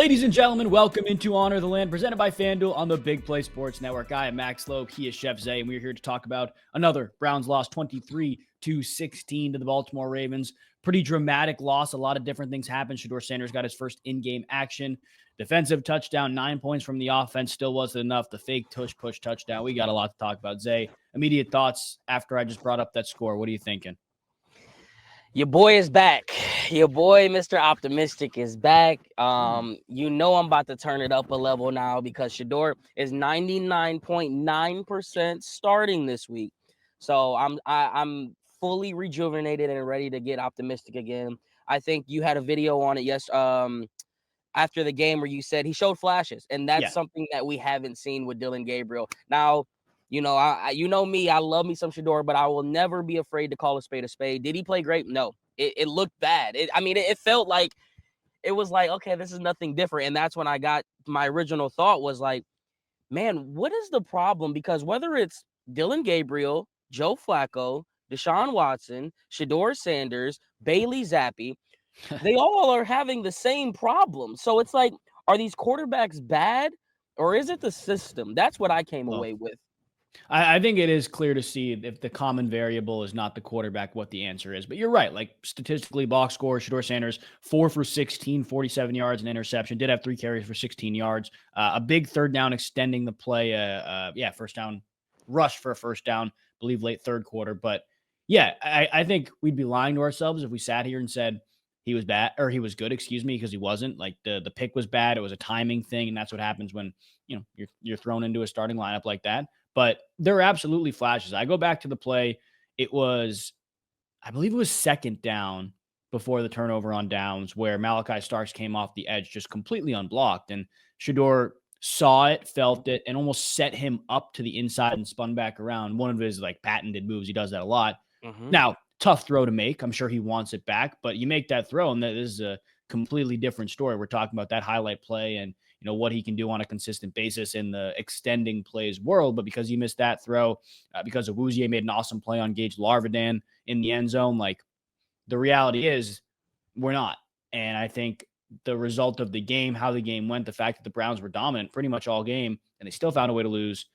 Ladies and gentlemen, welcome into Honor the Land, presented by FanDuel on the Big Play Sports Network. I am Max Loeb, he is Chef Zay, and we're here to talk about another Browns loss, 23-16 to the Baltimore Ravens. Pretty dramatic loss. A lot of different things happened. Shedeur Sanders got his first in-game action. Defensive touchdown, 9 points from the offense. Still wasn't enough. The fake tush-push touchdown. We got a lot to talk about. Zay, immediate thoughts after I just brought up that score. What are you thinking? Your boy is back. Your boy, Mr. Optimistic, is back. You know I'm about to turn it up a level now because Shedeur is 99.9% starting this week. So I'm fully rejuvenated and ready to get optimistic again. I think you had a video on it after the game where you said he showed flashes, and that's something that we haven't seen with Dillon Gabriel. Now, you know, you know me, I love me some Shedeur, but I will never be afraid to call a spade a spade. Did he play great? No. It looked bad. It felt like it was like, okay, this is nothing different. And that's when I got my original thought was like, man, what is the problem? Because whether it's Dillon Gabriel, Joe Flacco, Deshaun Watson, Shedeur Sanders, Bailey Zappi, they all are having the same problem. So it's like, are these quarterbacks bad or is it the system? That's what I came away with. I think it is clear to see if the common variable is not the quarterback, what the answer is. But you're right. Like statistically, box score, Shedeur Sanders, 4 for 16, 47 yards, an interception. Did have 3 carries for 16 yards. A big third down extending the play. First down rush for a first down, I believe late third quarter. But yeah, I think we'd be lying to ourselves if we sat here and said he was bad or he was good, because he wasn't. Like the pick was bad. It was a timing thing. And that's what happens when, you're thrown into a starting lineup like that. But there are absolutely flashes. I go back to the play. It was, I believe it was second down before the turnover on downs where Malachi Starks came off the edge just completely unblocked. And Shedeur saw it, felt it, and almost set him up to the inside and spun back around. One of his patented moves. He does that a lot. Mm-hmm. Now, tough throw to make. I'm sure he wants it back, but you make that throw and that is a completely different story. We're talking about that highlight play and what he can do on a consistent basis in the extending plays world. But because he missed that throw, because Awuzie made an awesome play on Gage Larvidan in the end zone, the reality is we're not. And I think the result of the game, how the game went, the fact that the Browns were dominant pretty much all game and they still found a way to lose,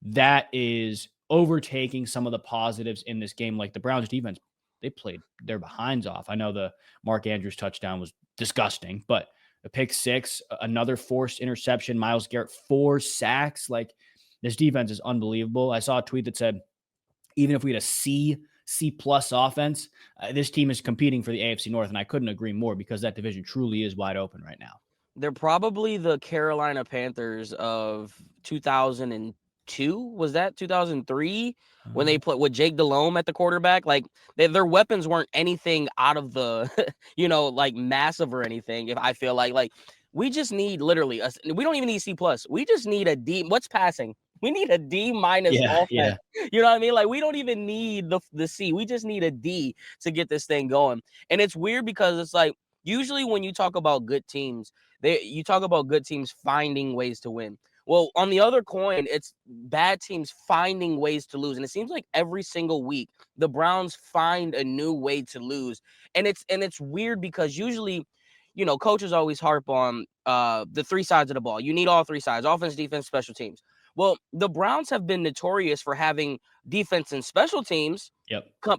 that is overtaking some of the positives in this game. Like the Browns defense, they played their behinds off. I know the Mark Andrews touchdown was disgusting, but a pick six, another forced interception, Myles Garrett, 4 sacks. This defense is unbelievable. I saw a tweet that said, even if we had a C+ offense, this team is competing for the AFC North. And I couldn't agree more because that division truly is wide open right now. They're probably the Carolina Panthers of 2002. Was that 2003 when they put with Jake Delhomme at the quarterback? Their weapons weren't anything out of the, massive or anything. If I feel like we just need literally we don't even need C+. We just need a D. What's passing? We need a D- offense. Yeah. You know what I mean? We don't even need the C. We just need a D to get this thing going. And it's weird because it's like usually when you talk about good teams, you talk about good teams finding ways to win. Well, on the other coin, it's bad teams finding ways to lose. And it seems like every single week, the Browns find a new way to lose. And it's weird because usually, coaches always harp on the 3 sides of the ball. You need all 3 sides, offense, defense, special teams. Well, the Browns have been notorious for having defense and special teams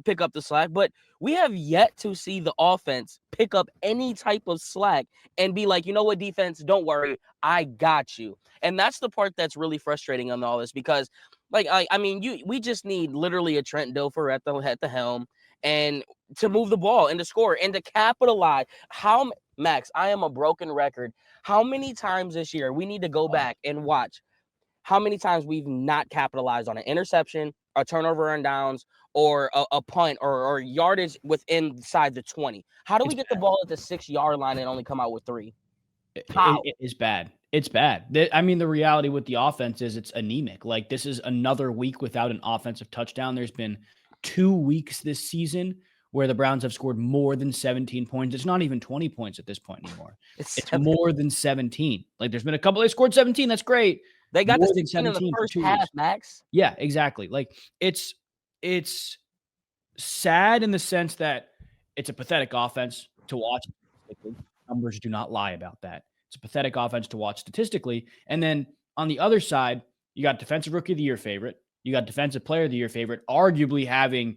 pick up the slack, but we have yet to see the offense pick up any type of slack and be like, you know what, defense, don't worry, I got you. And that's the part that's really frustrating on all this because, we just need literally a Trent Dilfer at the helm and to move the ball and to score and to capitalize. Max, I am a broken record. How many times this year we need to go back and watch how many times we've not capitalized on an interception, a turnover on downs, or a punt or yardage inside the 20? How do we get the ball at the 6-yard line and only come out with 3? How? It is bad. It's bad. The reality with the offense is it's anemic. This is another week without an offensive touchdown. There's been 2 weeks this season where the Browns have scored more than 17 points. It's not even 20 points at this point anymore. It's more than 17. There's been a couple they scored 17. That's great. They got the 16 in the first half, Max. Yeah, exactly. It's sad in the sense that it's a pathetic offense to watch. Numbers do not lie about that. It's It's a pathetic offense to watch statistically. And then on the other side, you got defensive rookie of the year favorite. You got defensive player of the year favorite, arguably having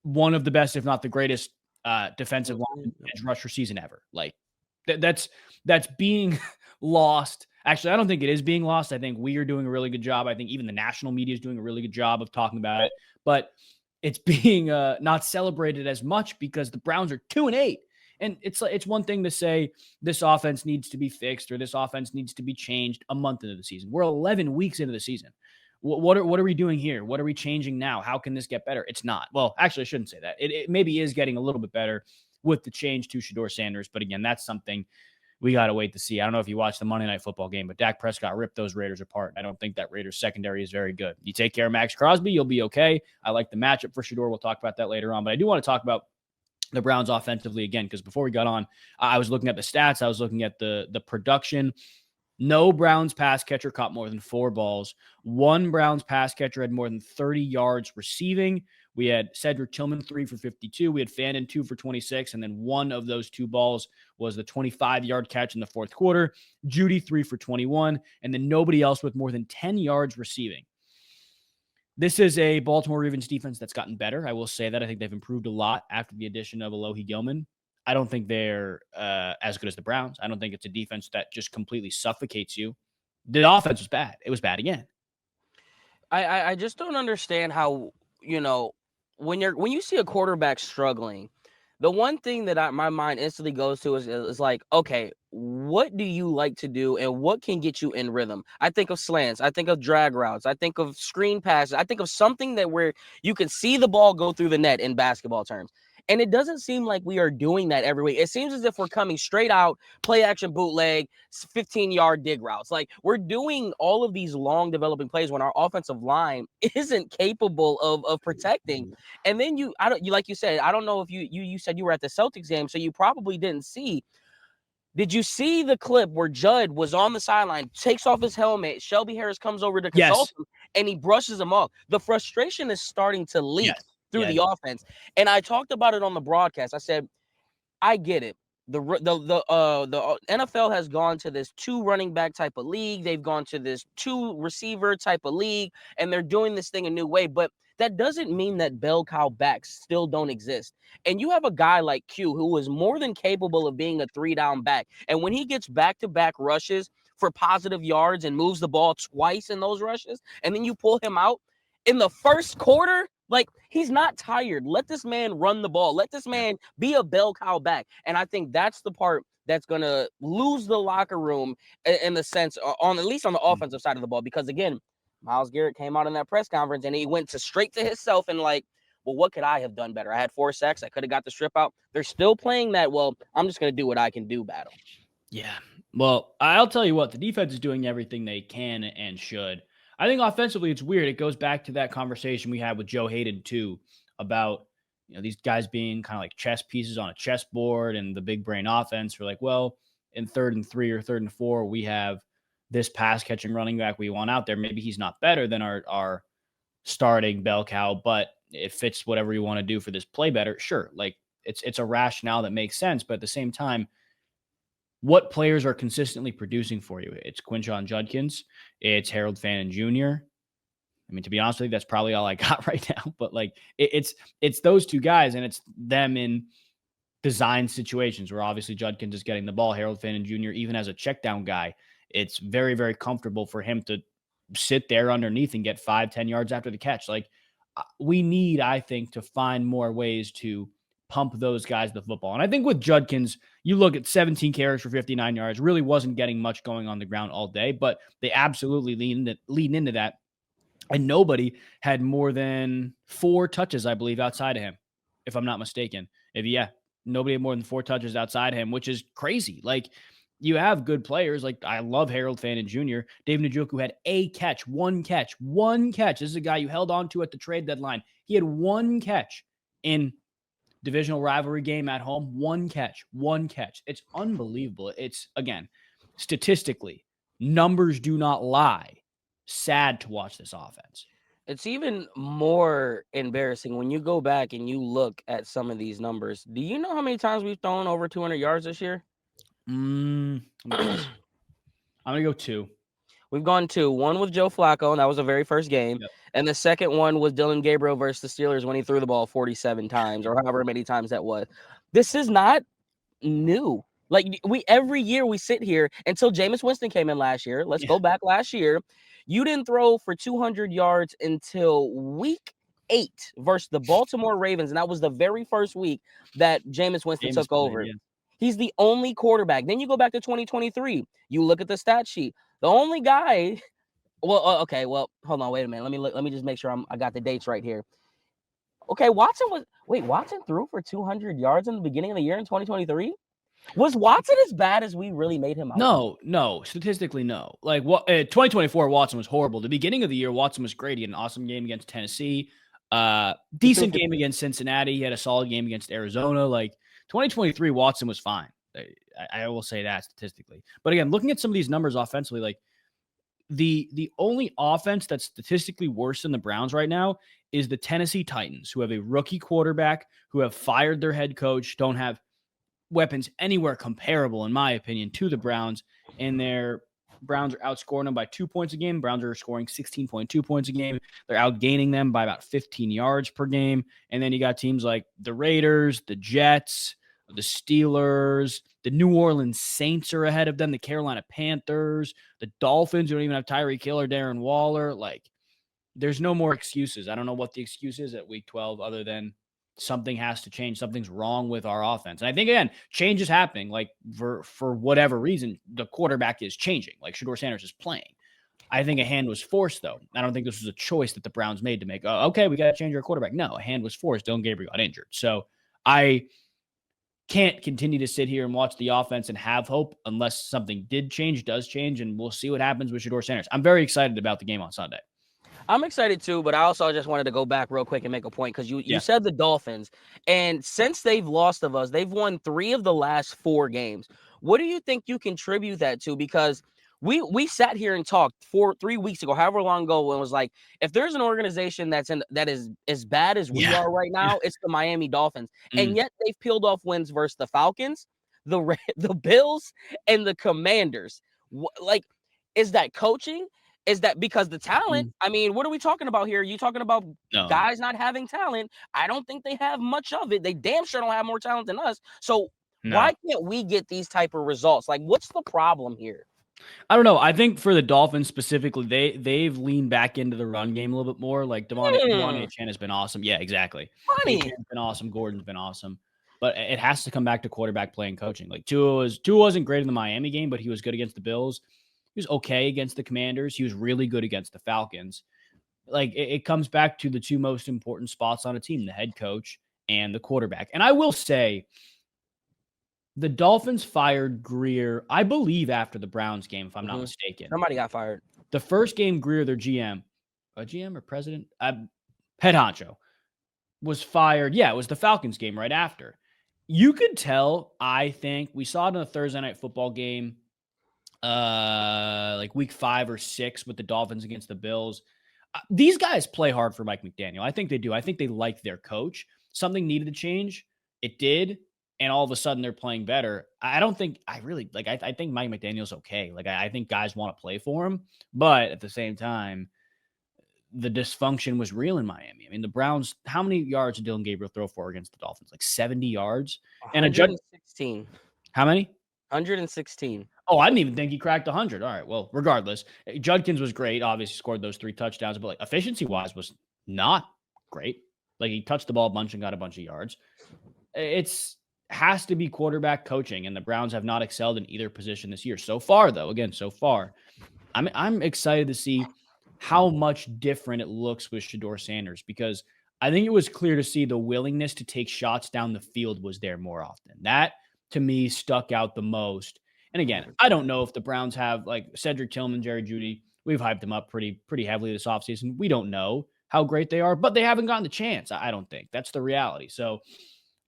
one of the best, if not the greatest, defensive line edge rusher season ever. Like that's being lost. Actually, I don't think it is being lost. I think we are doing a really good job. I think even the national media is doing a really good job of talking about it, but it's being not celebrated as much because the Browns are 2-8. And it's one thing to say this offense needs to be fixed or this offense needs to be changed a month into the season. We're 11 weeks into the season. What are we doing here? What are we changing now? How can this get better? It's not. Well, actually, I shouldn't say that. It maybe is getting a little bit better with the change to Shedeur Sanders. But again, that's something we got to wait to see. I don't know if you watched the Monday Night Football game, but Dak Prescott ripped those Raiders apart. I don't think that Raiders secondary is very good. You take care of Max Crosby, you'll be okay. I like the matchup for Shedeur. We'll talk about that later on. But I do want to talk about the Browns offensively again, because before we got on, I was looking at the stats. I was looking at the production. No Browns pass catcher caught more than 4 balls. One Browns pass catcher had more than 30 yards receiving. We had Cedric Tillman 3 for 52. We had Fandon 2 for 26. And then one of those 2 balls was the 25-yard catch in the fourth quarter. Judy 3 for 21. And then nobody else with more than 10 yards receiving. This is a Baltimore Ravens defense that's gotten better. I will say that. I think they've improved a lot after the addition of Alohi Gilman. I don't think they're as good as the Browns. I don't think it's a defense that just completely suffocates you. The offense was bad. It was bad again. I just don't understand how, when you see a quarterback struggling, the one thing that my mind instantly goes to is like, okay, what do you like to do and what can get you in rhythm? I think of slants. I think of drag routes. I think of screen passes. I think of something that where you can see the ball go through the net in basketball terms. And it doesn't seem like we are doing that every week. It seems as if we're coming straight out, play action bootleg, 15-yard dig routes. Like we're doing all of these long developing plays when our offensive line isn't capable of protecting. And then you like you said, I don't know if you said you were at the Celtics game, so you probably didn't see. Did you see the clip where Judd was on the sideline, takes off his helmet, Shelby Harris comes over to consult him, and he brushes him off? The frustration is starting to leak through the offense. And I talked about it on the broadcast. I said, I get it. The NFL has gone to this 2 running back type of league. They've gone to this 2 receiver type of league, and they're doing this thing a new way. But that doesn't mean that bell cow backs still don't exist. And you have a guy like Q who is more than capable of being a 3-down back. And when he gets back-to-back rushes for positive yards and moves the ball twice in those rushes, and then you pull him out in the first quarter, like, he's not tired. Let this man run the ball. Let this man be a bell cow back. And I think that's the part that's going to lose the locker room in the sense, at least on the offensive side of the ball. Because, again, Myles Garrett came out in that press conference and he went straight to himself and like, well, what could I have done better? I had 4 sacks. I could have got the strip out. They're still playing that, well, I'm just going to do what I can do battle. Yeah. Well, I'll tell you what, the defense is doing everything they can and should. I think offensively, it's weird. It goes back to that conversation we had with Joe Hayden too about, these guys being kind of like chess pieces on a chessboard and the big brain offense. We're like, well, in 3rd and 3 or 3rd and 4, we have this pass catching running back we want out there. Maybe he's not better than our starting bell cow, but it fits whatever you want to do for this play better. Sure. Like it's a rationale that makes sense. But at the same time, what players are consistently producing for you? It's Quinshon Judkins. It's Harold Fannin Jr. I mean, to be honest with you, that's probably all I got right now. But like, it's those 2 guys, and it's them in design situations where obviously Judkins is getting the ball. Harold Fannin Jr., even as a check down guy, it's very, very comfortable for him to sit there underneath and get 5-10 yards after the catch. Like, we need, I think, to find more ways to pump those guys the football. And I think with Judkins, you look at 17 carries for 59 yards, really wasn't getting much going on the ground all day, but they absolutely lean into that. And nobody had more than 4 touches, I believe, outside of him, if I'm not mistaken. Nobody had more than 4 touches outside him, which is crazy. Like, you have good players. Like, I love Harold Fannin Jr. Dave Njoku had one catch. This is a guy you held on to at the trade deadline. He had 1 catch in divisional rivalry game at home. 1 catch. It's unbelievable. It's, again, statistically, numbers do not lie. Sad to watch this offense. It's even more embarrassing when you go back and you look at some of these numbers. Do you know how many times we've thrown over 200 yards this year? Let me guess. I'm gonna go 2. We've gone 2. One with Joe Flacco, and that was the very first game. Yep. And the second one was Dylan Gabriel versus the Steelers when he threw the ball 47 times or however many times that was. This is not new. Like we every year we sit here until Jameis Winston came in last year. Let's go back last year. You didn't throw for 200 yards until week 8 versus the Baltimore Ravens, and that was the very first week that Jameis Winston took over. Yeah. He's the only quarterback. Then you go back to 2023. You look at the stat sheet. The only guy. Well, okay. Well, hold on. Wait a minute. Let me look. Let me just make sure I got the dates right here. Okay, Watson threw for 200 yards in the beginning of the year in 2023. Was Watson as bad as we really made him out? No. Statistically, no. Like 2024, Watson was horrible. The beginning of the year, Watson was great. He had an awesome game against Tennessee. Decent game against Cincinnati. He had a solid game against Arizona. Like 2023, Watson was fine. I will say that statistically. But again, looking at some of these numbers offensively, like the only offense that's statistically worse than the Browns right now is the Tennessee Titans, who have a rookie quarterback, who have fired their head coach, don't have weapons anywhere comparable, in my opinion, to the Browns. And their Browns are outscoring them by 2 points a game. Browns are scoring 16.2 points a game. They're outgaining them by about 15 yards per game. And then you got teams like the Raiders, the Jets, the Steelers, the New Orleans Saints are ahead of them, the Carolina Panthers, the Dolphins, who don't even have Tyreek Hill or Darren Waller. Like, there's no more excuses. I don't know what the excuse is at week 12 other than something has to change. Something's wrong with our offense. And I think, again, change is happening. Like, for whatever reason, the quarterback is changing. Like, Shedeur Sanders is playing. I think a hand was forced, though. I don't think this was a choice that the Browns made to make, oh, okay, we got to change our quarterback. No, a hand was forced. Dylan Gabriel got injured. So I can't continue to sit here and watch the offense and have hope unless something does change, and we'll see what happens with Shedeur Sanders. I'm very excited about the game on Sunday. I'm excited too, but I also just wanted to go back real quick and make a point because you said the Dolphins, and since they've lost of us, they've won 3 of the last 4 games. What do you think you contribute that to? Because we sat here and talked 3 weeks ago, however long ago, and was like, if there's an organization that is as bad as we are right now, it's the Miami Dolphins, and yet they've peeled off wins versus the Falcons, the Bills, and the Commanders. Like, is that coaching? Is that because the talent? I mean, what are we talking about here? You talking about guys not having talent? I don't think they have much of it. They damn sure don't have more talent than us. So why can't we get these type of results? Like, what's the problem here? I don't know. I think for the Dolphins specifically, they've leaned back into the run game a little bit more. Like Devon Achane has been awesome. Yeah, exactly. Achane's been awesome. Gordon's been awesome. But it has to come back to quarterback play and coaching. Like Tua wasn't great in the Miami game, but he was good against the Bills. He was okay against the Commanders. He was really good against the Falcons. Like it comes back to the 2 most important spots on a team, the head coach and the quarterback. And I will say, the Dolphins fired Greer, I believe, after the Browns game, if I'm not mistaken. Somebody got fired. The first game, Greer, their GM or president, head honcho, was fired. Yeah, it was the Falcons game right after. You could tell, I think, we saw it in a Thursday night football game, like week 5 or 6 with the Dolphins against the Bills. These guys play hard for Mike McDaniel. I think they do. I think they like their coach. Something needed to change. It did. And all of a sudden they're playing better. I think Mike McDaniel's okay. Like, I think guys want to play for him, but at the same time, the dysfunction was real in Miami. I mean, the Browns, how many yards did Dylan Gabriel throw for against the Dolphins? Like 70 yards? And 116. How many? 116. Oh, I didn't even think he cracked 100. All right. Well, regardless, Judkins was great. Obviously scored those 3 touchdowns, but like efficiency-wise was not great. Like, he touched the ball a bunch and got a bunch of yards. Has to be quarterback coaching, and the Browns have not excelled in either position this year. So far, though, I'm excited to see how much different it looks with Shedeur Sanders, because I think it was clear to see the willingness to take shots down the field was there more often. That, to me, stuck out the most. And again, I don't know if the Browns have, like, Cedric Tillman, Jerry Jeudy. We've hyped them up pretty heavily this offseason. We don't know how great they are, but they haven't gotten the chance. I don't think. That's the reality. So,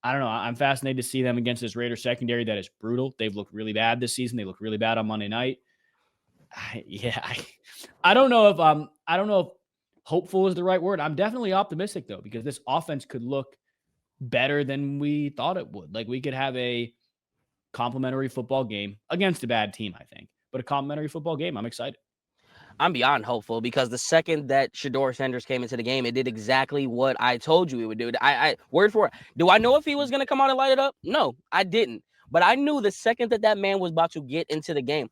I don't know. I'm fascinated to see them against this Raiders secondary that is brutal. They've looked really bad this season. They look really bad on Monday night. I don't know if hopeful is the right word. I'm definitely optimistic, though, because this offense could look better than we thought it would. Like, we could have a complimentary football game against a bad team, I think. But a complimentary football game. I'm excited. I'm beyond hopeful because the second that Shedeur Sanders came into the game, it did exactly what I told you it would do. I word for it. Do I know if he was going to come out and light it up? No, I didn't. But I knew the second that man was about to get into the game.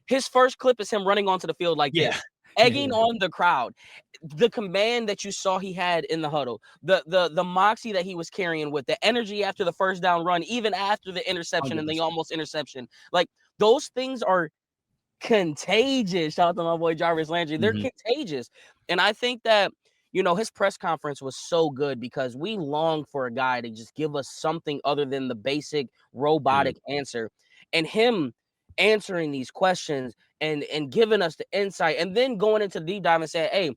His first clip is him running onto the field like Yeah. this, egging on the crowd. The command that you saw he had in the huddle, the moxie that he was carrying with, the energy after the first down run, even after the interception and the 100%. almost interception. Like, those things are contagious. Shout out to my boy Jarvis Landry. They're contagious. And I think that, his press conference was so good because we long for a guy to just give us something other than the basic robotic answer. And him answering these questions and giving us the insight and then going into the deep dive and saying, hey,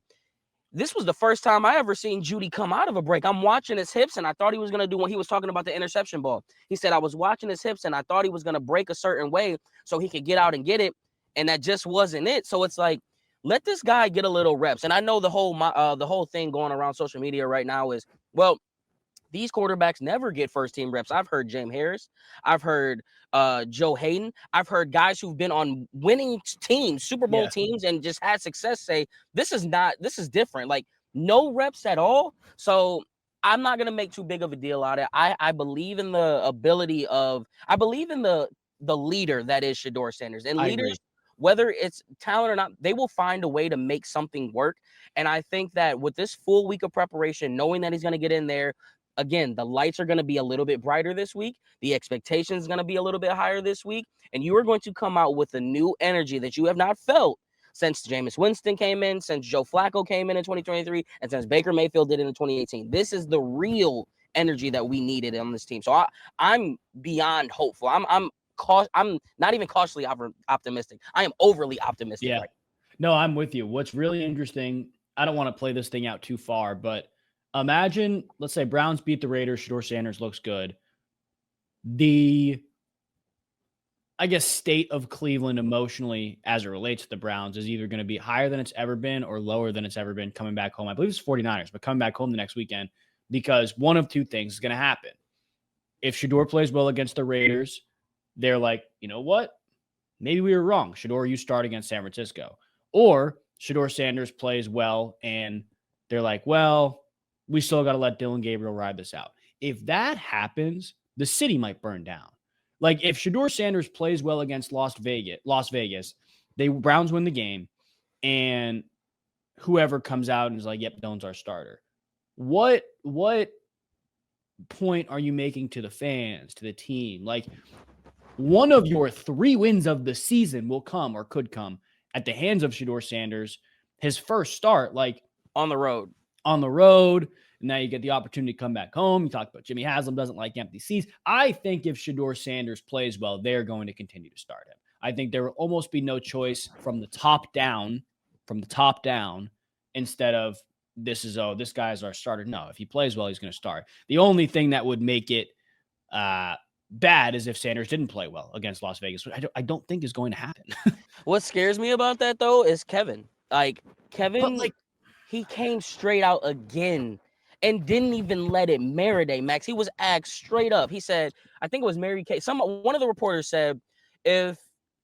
this was the first time I ever seen Judy come out of a break. I'm watching his hips and I thought he was going to do when he was talking about the interception ball. He said, I was watching his hips and I thought he was going to break a certain way so he could get out and get it. And that just wasn't it. So it's like, let this guy get a little reps. And I know the whole thing going around social media right now is, well, these quarterbacks never get first team reps. I've heard James Harris. I've heard Joe Hayden. I've heard guys who've been on winning teams, Super Bowl teams, and just had success say, this is different. Like, no reps at all. So I'm not going to make too big of a deal out of it. I believe in the ability I believe in the leader that is Shedeur Sanders. And leaders, whether it's talent or not, they will find a way to make something work. And I think that with this full week of preparation, knowing that he's going to get in there, again, the lights are going to be a little bit brighter this week. The expectation is going to be a little bit higher this week. And you are going to come out with a new energy that you have not felt since Jameis Winston came in, since Joe Flacco came in 2023, and since Baker Mayfield did it in 2018. This is the real energy that we needed on this team. So I'm beyond hopeful. I'm not even cautiously optimistic. I am overly optimistic. Yeah. No, I'm with you. What's really interesting, I don't want to play this thing out too far, but imagine, let's say Browns beat the Raiders, Shedeur Sanders looks good. The, I guess, state of Cleveland emotionally as it relates to the Browns is either going to be higher than it's ever been or lower than it's ever been coming back home. I believe it's 49ers, but coming back home the next weekend, because one of two things is going to happen. If Shedeur plays well against the Raiders, they're like, you know what? Maybe we were wrong. Shedeur, you start against San Francisco. Or Shedeur Sanders plays well and they're like, well, we still got to let Dylan Gabriel ride this out. If that happens, the city might burn down. Like, if Shedeur Sanders plays well against Las Vegas, the Browns win the game, and whoever comes out and is like, yep, Dylan's our starter. What point are you making to the fans, to the team? Like, one of your 3 wins of the season will come or could come at the hands of Shedeur Sanders. His first start, like, on the road. And now you get the opportunity to come back home. You talk about Jimmy Haslam doesn't like empty seats. I think if Shedeur Sanders plays well, they're going to continue to start him. I think there will almost be no choice from the top down, instead of this guy is our starter. No, if he plays well, he's going to start. The only thing that would make it bad is if Sanders didn't play well against Las Vegas, which I don't think is going to happen. What scares me about that, though, is Kevin. He came straight out again and didn't even let it marinate, Max. He was asked straight up. He said, I think it was Mary Kay. One of the reporters said,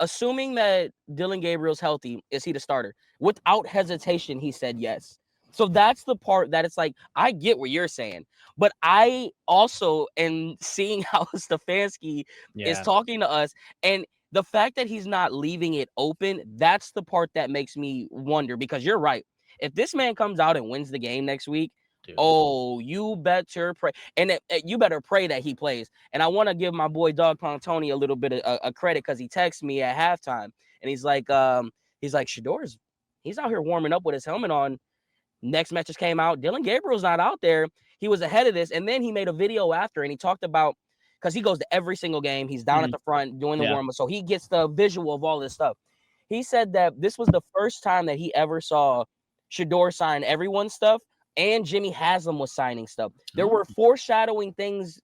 assuming that Dylan Gabriel's healthy, is he the starter? Without hesitation, he said yes. So that's the part that it's like, I get what you're saying, but I also am seeing how Stefanski is talking to us, and the fact that he's not leaving it open, that's the part that makes me wonder, because you're right. If this man comes out and wins the game next week, dude, oh, you better pray. And you better pray that he plays. And I want to give my boy Doug Pontoni a little bit of a credit, because he texted me at halftime and he's like, Shedeur, he's out here warming up with his helmet on. Next match just came out. Dylan Gabriel's not out there. He was ahead of this. And then he made a video after and he talked about, because he goes to every single game. He's down at the front doing the warm up. So he gets the visual of all this stuff. He said that this was the first time that he ever saw Shedeur sign everyone's stuff, and Jimmy Haslam was signing stuff. There were foreshadowing things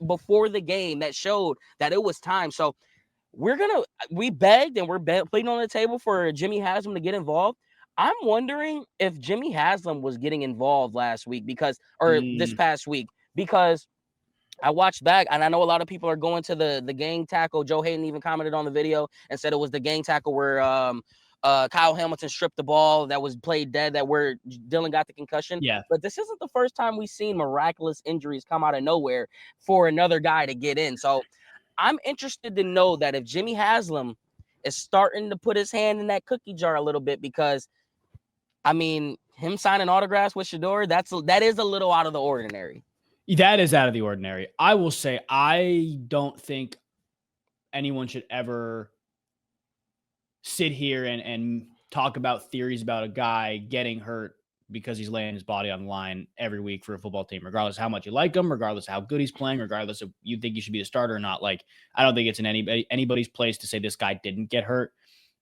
before the game that showed that it was time. So we begged and we're pleading on the table for Jimmy Haslam to get involved. I'm wondering if Jimmy Haslam was getting involved last week this past week, because I watched back, and I know a lot of people are going to the gang tackle. Joe Hayden even commented on the video and said it was the gang tackle where Kyle Hamilton stripped the ball that was played dead, that where Dylan got the concussion. Yeah. But this isn't the first time we've seen miraculous injuries come out of nowhere for another guy to get in. So I'm interested to know that if Jimmy Haslam is starting to put his hand in that cookie jar a little bit, because I mean, him signing autographs with Shedeur, that is a little out of the ordinary. That is out of the ordinary. I will say, I don't think anyone should ever sit here and talk about theories about a guy getting hurt because he's laying his body on the line every week for a football team, regardless of how much you like him, regardless of how good he's playing, regardless of you think you should be the starter or not. Like, I don't think it's in anybody's place to say this guy didn't get hurt.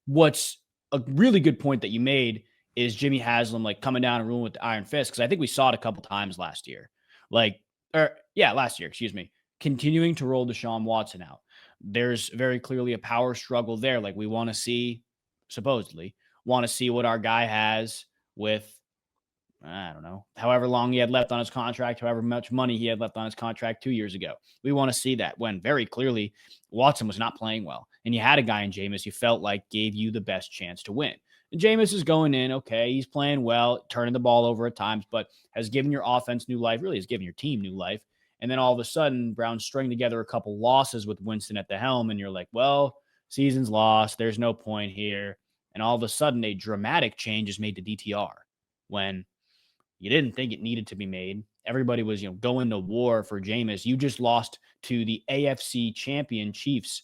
What's a really good point that you made is Jimmy Haslam, like, coming down and ruling with the iron fist, because I think we saw it a couple times last year. Last year, excuse me, continuing to roll Deshaun Watson out. There's very clearly a power struggle there. Like, we want to see, supposedly, want to see what our guy has with, I don't know, however long he had left on his contract, however much money he had left on his contract 2 years ago. We want to see that, when very clearly Watson was not playing well. And you had a guy in Jameis you felt like gave you the best chance to win. And Jameis is going in, okay, he's playing well, turning the ball over at times, but has given your offense new life, really has given your team new life. And then all of a sudden, Brown's string together a couple losses with Winston at the helm, and you're like, well, season's lost. There's no point here. And all of a sudden, a dramatic change is made to DTR when you didn't think it needed to be made. Everybody was, going to war for Jameis. You just lost to the AFC champion Chiefs.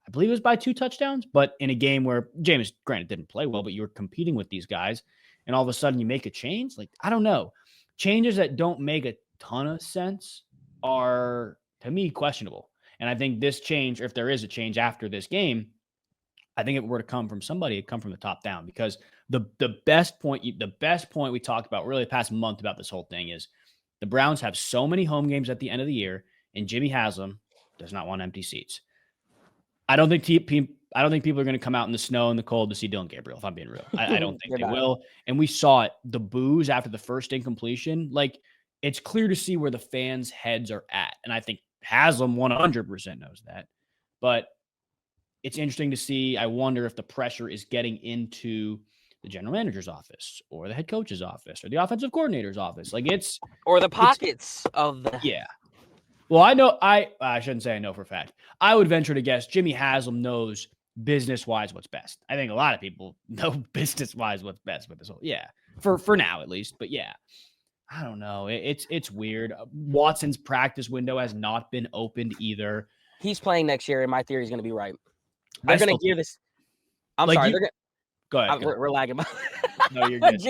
I believe it was by 2 touchdowns, but in a game where Jameis, granted, didn't play well, but you were competing with these guys, and all of a sudden you make a change. Like, I don't know. Changes that don't make a ton of sense are, to me, questionable. And I think this change, if there is a change after this game, I think if it were to come from somebody, it'd come from the top down, because the best point we talked about really the past month about this whole thing is the Browns have so many home games at the end of the year, and Jimmy Haslam does not want empty seats. I don't think people are going to come out in the snow and the cold to see Dylan Gabriel, if I'm being real. I don't think they will. And we saw it, the boos after the first incompletion. Like, it's clear to see where the fans' heads are at. And I think Haslam 100% knows that. But it's interesting to see. I wonder if the pressure is getting into the general manager's office or the head coach's office or the offensive coordinator's office. Like, or the pockets of the. Yeah. Well, I know I shouldn't say I know for a fact. I would venture to guess Jimmy Haslam knows business-wise what's best. I think a lot of people know business-wise what's best with this whole, for now at least. But yeah, I don't know. It's weird. Watson's practice window has not been opened either. He's playing next year, and my theory is going to be right. They're going to gear this. I'm sorry. Go ahead. We're lagging. No, you're good.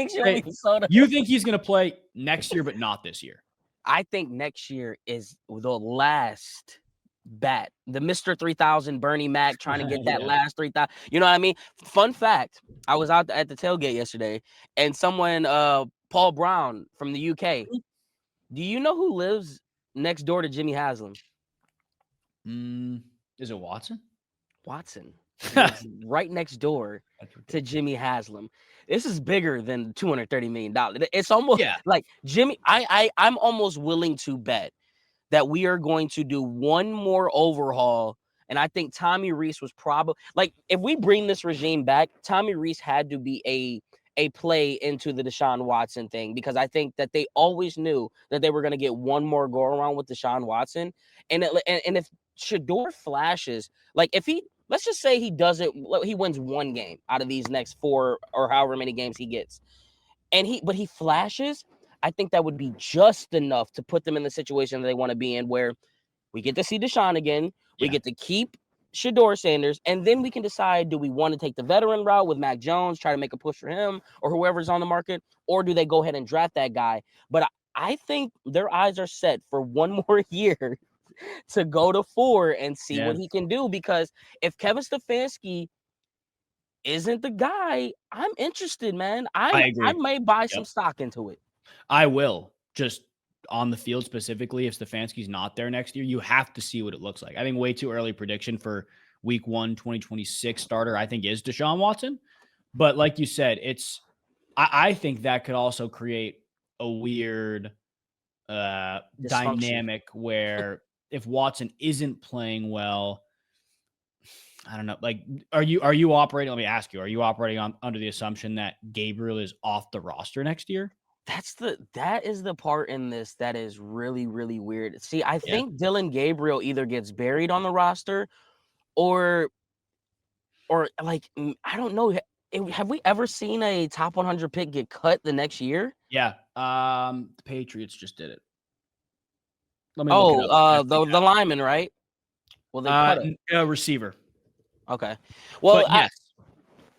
You think he's going to play next year, but not this year? I think next year is the last bat. The Mr. 3000 Bernie Mac trying to get that last 3,000. You know what I mean? Fun fact, I was out at the tailgate yesterday, and someone, Paul Brown from the UK, do you know who lives next door to Jimmy Haslam? Is it Watson? Watson. Right next door to Jimmy Haslam. This is bigger than $230 million. It's almost like Jimmy. I'm almost willing to bet that we are going to do one more overhaul. And I think Tommy Rees was probably, like, if we bring this regime back, Tommy Rees had to be a play into the Deshaun Watson thing, because I think that they always knew that they were going to get one more go around with Deshaun Watson. And if Shedeur flashes, like, if let's just say he wins one game out of these next 4 or however many games he gets, but he flashes, I think that would be just enough to put them in the situation that they want to be in, where we get to see Deshaun again, we get to keep Shedeur Sanders, and then we can decide, do we want to take the veteran route with Mac Jones, try to make a push for him or whoever's on the market, or do they go ahead and draft that guy? But I think their eyes are set for one more year to go to 4 and see what he can do, because if Kevin Stefanski isn't the guy, I'm interested, man. I may buy some stock into it. I will. Just on the field specifically, if Stefanski's not there next year, you have to see what it looks like. I think way too early prediction for week 1, 2026 starter, I think, is Deshaun Watson. But like you said, I think that could also create a weird dynamic where if Watson isn't playing well, I don't know. Like, are you operating? Let me ask you: are you operating under the assumption that Gabriel is off the roster next year? That is the part in this that is really, really weird. See, I Yeah. think Dylan Gabriel either gets buried on the roster or like I don't know. Have we ever seen a top 100 pick get cut the next year? Yeah. The Patriots just did it. Let me look it Oh, up. I think the lineman, right? Well, they cut him. receiver. Okay. Well, But yes.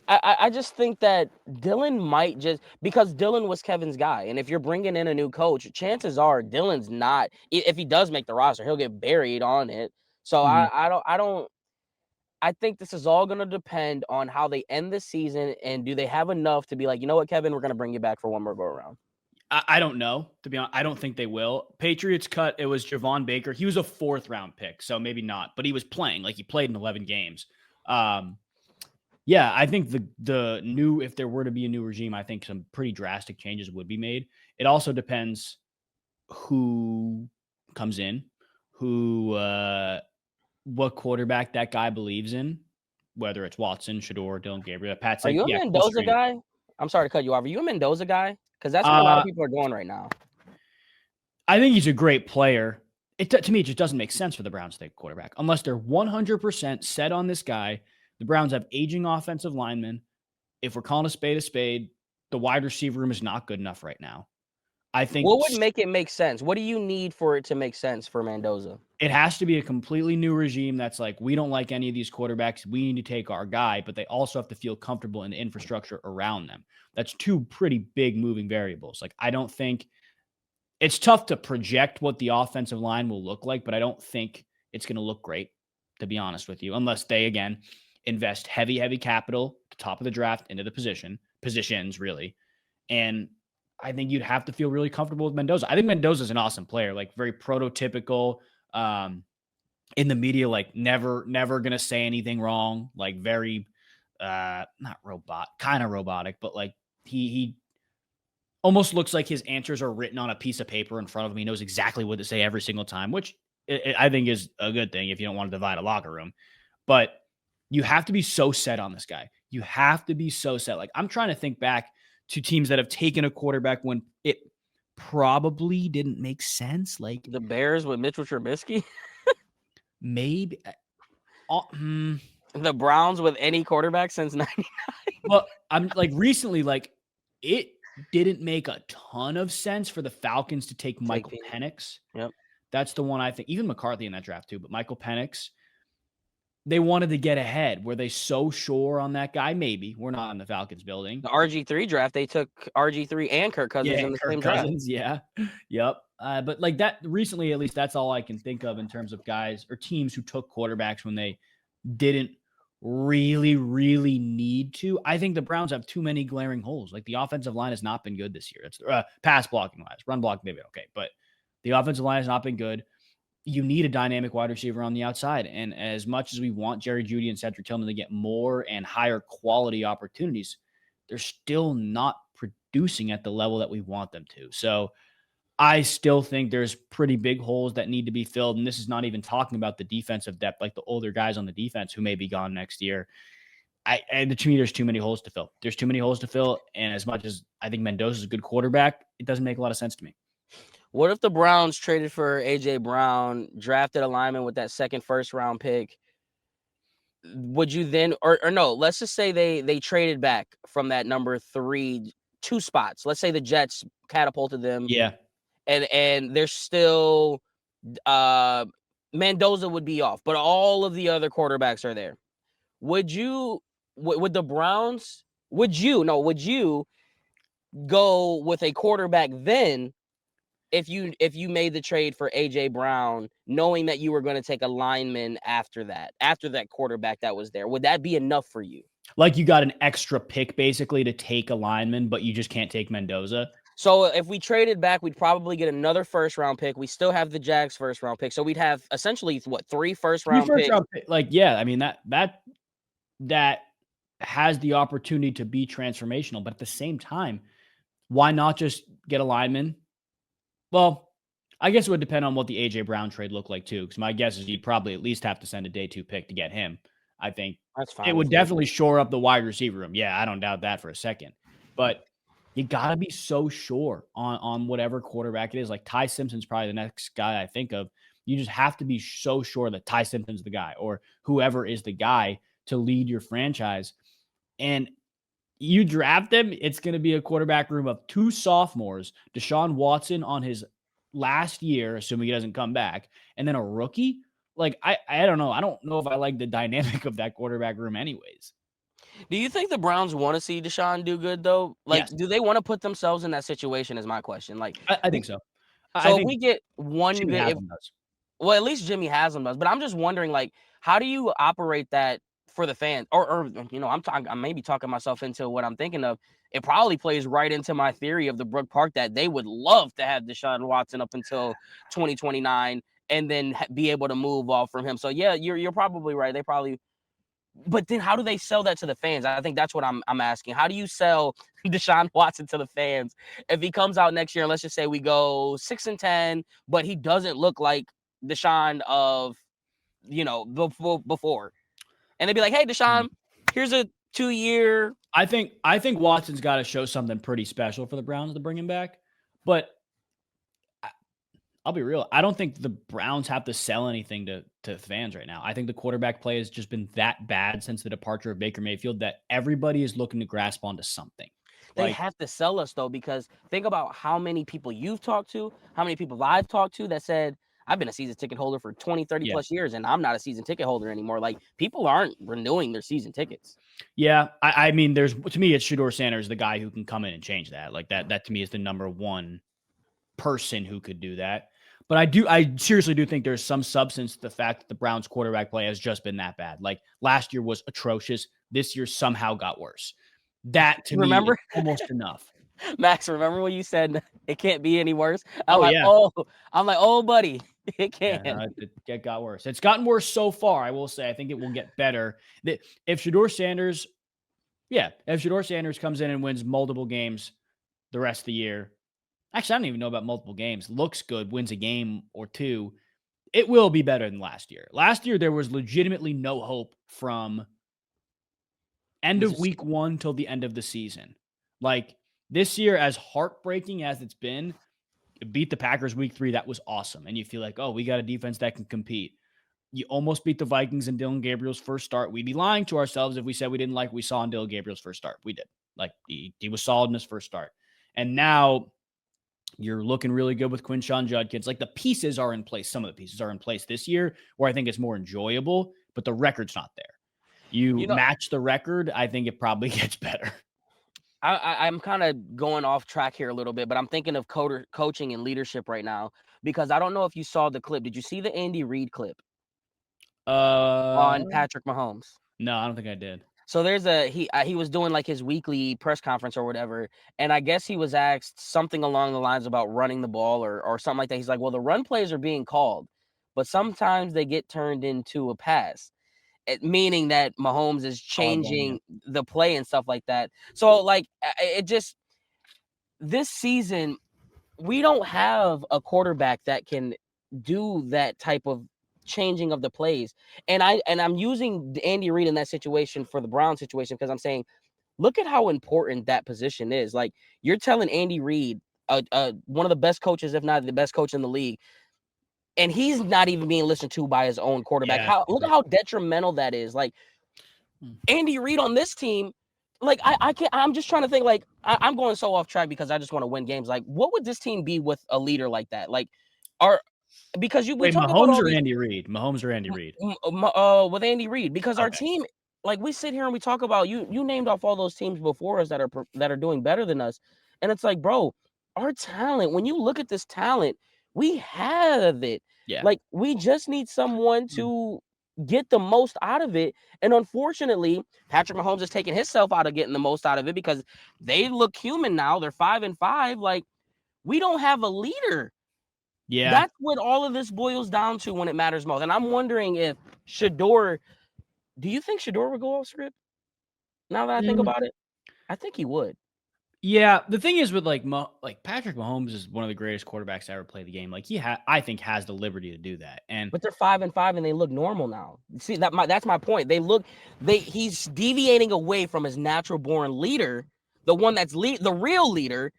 I just think that Dylan might just because Dylan was Kevin's guy, and if you're bringing in a new coach, chances are Dylan's not. If he does make the roster, he'll get buried on it. So Mhm. I don't. I think this is all going to depend on how they end the season and do they have enough to be like, you know what, Kevin, we're going to bring you back for one more go around. I don't know, to be honest. I don't think they will. Patriots cut. It was Javon Baker. He was a 4th-round pick, so maybe not. But he was playing. Like, he played in 11 games. Yeah, I think the new, if there were to be a new regime, I think some pretty drastic changes would be made. It also depends who comes in, what quarterback that guy believes in, whether it's Watson, Shedeur, Dylan Gabriel. Pat Are said, you a yeah, full Mendoza screen. guy? I'm sorry to cut you off. Are you a Mendoza guy? Because that's where a lot of Uh, people are going right now. I think he's a great player. To me, it just doesn't make sense for the Browns to take a quarterback unless they're 100% set on this guy. The Browns have aging offensive linemen. If we're calling a spade, the wide receiver room is not good enough right now. I think What would make it make sense? What do you need for it to make sense for Mendoza? it has to be a completely new regime that's like, we don't like any of these quarterbacks. We need to take our guy, but they also have to feel comfortable in the infrastructure around them. That's two pretty big moving variables. Like, I don't think it's tough to project what the offensive line will look like, but I don't think it's going to look great, to be honest with you, unless they, again, invest heavy capital at the top of the draft into the positions, really. And I think you'd have to feel really comfortable with Mendoza. I think Mendoza is an awesome player, like very prototypical, in the media, like never going to say anything wrong, like very, not kind of robotic, but like he almost looks like his answers are written on a piece of paper in front of him. He knows exactly what to say every single time, which I think is a good thing if you don't want to divide a locker room. But you have to be so set on this guy. You have to be so set. Like, I'm trying to think back to teams that have taken a quarterback when it probably didn't make sense. Like, The Bears with Mitchell Trubisky? maybe. The Browns with any quarterback since 99? Well, I'm like recently, like it didn't make a ton of sense for the Falcons to take Michael Penix. Yep. That's the one I think. Even McCarthy in that draft too, but Michael Penix. They wanted to get ahead. Were they so sure on that guy? Maybe. We're not in the Falcons building. The RG3 draft, they took RG3 and Kirk Cousins in the Kirk same draft. Cousins. Yeah. Yep. But like that recently, at least that's all I can think of in terms of guys or teams who took quarterbacks when they didn't really need to. I think the Browns have too many glaring holes. Like, the offensive line has not been good this year. It's pass blocking wise, run block maybe okay, but the offensive line has not been good. You need a dynamic wide receiver on the outside. And as much as we want Jerry Jeudy and Cedric Tillman to get more and higher quality opportunities, they're still not producing at the level that we want them to. So I still think there's pretty big holes that need to be filled. And this is not even talking about the defensive depth, like the older guys on the defense who may be gone next year. To me, there's too many holes to fill. There's too many holes to fill. And as much as I think Mendoza is a good quarterback, it doesn't make a lot of sense to me. What if the Browns traded for A.J. Brown, drafted a lineman with that second first-round pick? Would you then or no, let's just say they traded back from that number 3 2 spots. Let's say the Jets catapulted them. Yeah. And they're still Mendoza would be off, but all of the other quarterbacks are there. Would the Browns would you go with a quarterback then if you made the trade for AJ Brown, knowing that you were going to take a lineman after that quarterback that was there? Would that be enough for you? Like, you got an extra pick basically to take a lineman, but you just can't take Mendoza. So if we traded back, we'd probably get another first-round pick. We still have the Jags first-round pick. So we'd have essentially what, 3 first-round picks? Like, yeah, I mean, that has the opportunity to be transformational, but at the same time, why not just get a lineman? Well, I guess it would depend on what the AJ Brown trade looked like too, because my guess is you'd probably at least have to send a day 2 pick to get him. I think That's it fine would with me. definitely shore up the wide receiver room. Yeah, I don't doubt that for a second. But you gotta be so sure on whatever quarterback it is. Like Ty Simpson's probably the next guy I think of. You just have to be so sure that Ty Simpson's the guy or whoever is the guy to lead your franchise. And you draft them, it's going to be a quarterback room of 2 sophomores, Deshaun Watson on his last year, assuming he doesn't come back, and then a rookie. Like, I don't know. I don't know if I like the dynamic of that quarterback room anyways. Do you think the Browns want to see Deshaun do good though? Like, Yes, do they want to put themselves in that situation? Is my question. Like, I think so. I so if think we get one Jimmy good, if Haslam does. well, at least Jimmy Haslam does. But I'm just wondering, like, how do you operate that for the fans? Or I'm talking. I may be talking myself into what I'm thinking of. It probably plays right into my theory of the Brook Park that they would love to have Deshaun Watson up until 2029 and then be able to move off from him. So yeah, you're probably right. They probably. But then how do they sell that to the fans? I think that's what I'm asking. How do you sell Deshaun Watson to the fans if he comes out next year and let's just say we go 6-10, but he doesn't look like Deshaun of before, and they'd be like, "Hey, Deshaun, here's a 2-year." I think Watson's got to show something pretty special for the Browns to bring him back. But I'll be real. I don't think the Browns have to sell anything to fans right now. I think the quarterback play has just been that bad since the departure of Baker Mayfield that everybody is looking to grasp onto something. They Like, have to sell us though, because think about how many people you've talked to, how many people I've talked to that said, I've been a season ticket holder for 20, 30 yeah, plus years, and I'm not a season ticket holder anymore. Like, people aren't renewing their season tickets. yeah. I mean, to me, it's Shedeur Sanders, the guy who can come in and change that. Like that to me is the number one person who could do that. But I seriously do think there's some substance to the fact that the Browns quarterback play has just been that bad. Like last year was atrocious. This year somehow got worse. That to me is Remember, almost enough. Max, remember when you said it can't be any worse? Oh yeah. I'm like, oh, buddy, it Yeah, can. no, it got worse. It's gotten worse so far. I will say. I think it will get better. If Shedeur Sanders, if Shedeur Sanders comes in and wins multiple games the rest of the year, actually, I don't even know about multiple games. Looks good, wins a game or two. It will be better than last year. Last year, there was legitimately no hope from end This of is week 1 till the end of the season. Like this year, as heartbreaking as it's been, beat the Packers week 3. That was awesome. And you feel like, oh, we got a defense that can compete. You almost beat the Vikings in Dylan Gabriel's first start. We'd be lying to ourselves if we said we didn't like what we saw in Dylan Gabriel's first start. We did. Like he was solid in his first start. And now you're looking really good with Quinshon Judkins. Like the pieces are in place. Some of the pieces are in place this year where I think it's more enjoyable, but the record's not there. You you know, match the record, I think it probably gets better. I'm kind of going off track here a little bit, but I'm thinking of coaching and leadership right now because I don't know if you saw the clip. Did you see the Andy Reid clip Uh, on Patrick Mahomes? no, I don't think I did. So there's he was doing like his weekly press conference or whatever, and I guess he was asked something along the lines about running the ball or something like that. He's like, "Well, the run plays are being called, but sometimes they get turned into a pass." Meaning that Mahomes is Oh, I blame you. changing the play and stuff like that. So like it just this season we don't have a quarterback that can do that type of changing of the plays. And I'm using Andy Reid in that situation for the Brown situation because I'm saying, look at how important that position is. Like you're telling Andy Reid, one of the best coaches, if not the best coach in the league, and he's not even being listened to by his own quarterback. Yeah. Look at how detrimental that is. Like Andy Reid on this team, like I can't. I'm just trying to think. Like I'm going so off track because I just want to win games. Like what would this team be with a leader like that? Like, are because we Wait, talk about Mahomes all or these Andy Reid? Mahomes or Andy Reid? with Andy Reid because our Okay. team, like we sit here and we talk about you named off all those teams before us that are doing better than us, and it's like, bro, our talent. When you look at this talent, we have it. Yeah. Like we just need someone to get the most out of it. And unfortunately, Patrick Mahomes is taking himself out of getting the most out of it because they look human now. They're 5-5. Like we don't have a leader. Yeah. That's what all of this boils down to when it matters most. And I'm wondering if Shedeur, do you think Shedeur would go off script? Now that I think Mm, about it, I think he would. Yeah, the thing is with like Patrick Mahomes is one of the greatest quarterbacks to ever play the game. Like I think has the liberty to do that. And But they're 5-5 and they look normal now. See that's my point. He's deviating away from his natural born leader, the one that's the real leader.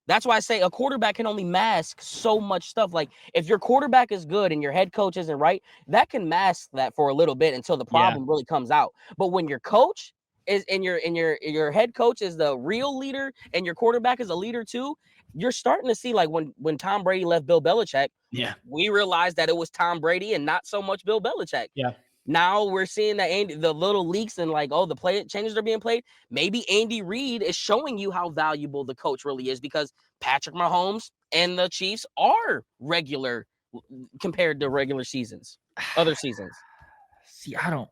That's why I say a quarterback can only mask so much stuff. Like if your quarterback is good and your head coach isn't right, that can mask that for a little bit until the yeah, problem really comes out. But when your coach is your head coach is the real leader and your quarterback is a leader too, you're starting to see like when Tom Brady left Bill Belichick, yeah, we realized that it was Tom Brady and not so much Bill Belichick. yeah. Now we're seeing that the little leaks and like, oh, the play changes are being played. Maybe Andy Reid is showing you how valuable the coach really is because Patrick Mahomes and the Chiefs are regular compared to regular seasons, other seasons. See, I don't.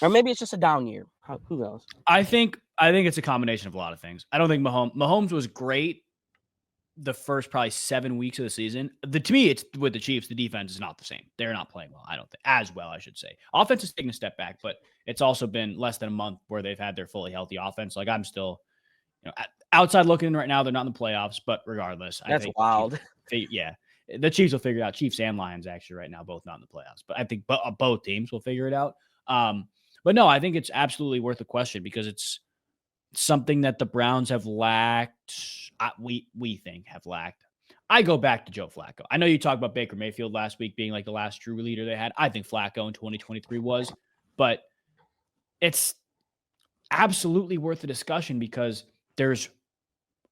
Or maybe it's just a down year. Who knows? I think it's a combination of a lot of things. I don't think Mahomes was great the first probably 7 weeks of the season. To me, it's with the Chiefs. The defense is not the same. They're not playing well. I don't think as well. I should say. Offense is taking a step back, but it's also been less than a month where they've had their fully healthy offense. Like I'm still, outside looking right now. They're not in the playoffs, but regardless, That's I think wild. The Chiefs will figure it out. Chiefs and Lions actually right now both not in the playoffs, but I think both teams will figure it out. But no, I think it's absolutely worth a question because it's something that the Browns have lacked. We think have lacked. I go back to Joe Flacco. I know you talked about Baker Mayfield last week being like the last true leader they had. I think Flacco in 2023 was, but it's absolutely worth the discussion because there's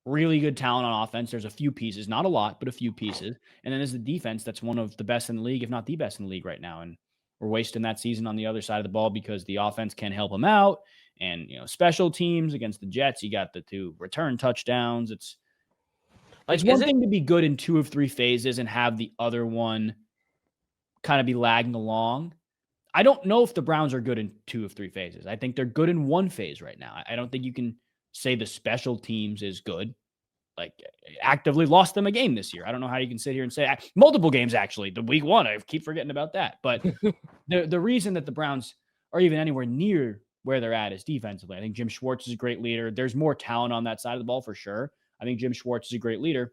really good talent on offense. There's a few pieces, not a lot, but a few pieces. And then there's the defense that's one of the best in the league, if not the best in the league right now. And we're wasting that season on the other side of the ball because the offense can help them out. And, special teams against the Jets, you got the 2 return touchdowns. It's one thing to be good in 2 of 3 phases and have the other one kind of be lagging along. I don't know if the Browns are good in 2 of 3 phases. I think they're good in 1 phase right now. I don't think you can say the special teams is good. Like actively lost them a game this year. I don't know how you can sit here and say multiple games, actually. The week 1, I keep forgetting about that. But the reason that the Browns are even anywhere near where they're at is defensively. I think Jim Schwartz is a great leader. There's more talent on that side of the ball for sure. I think Jim Schwartz is a great leader.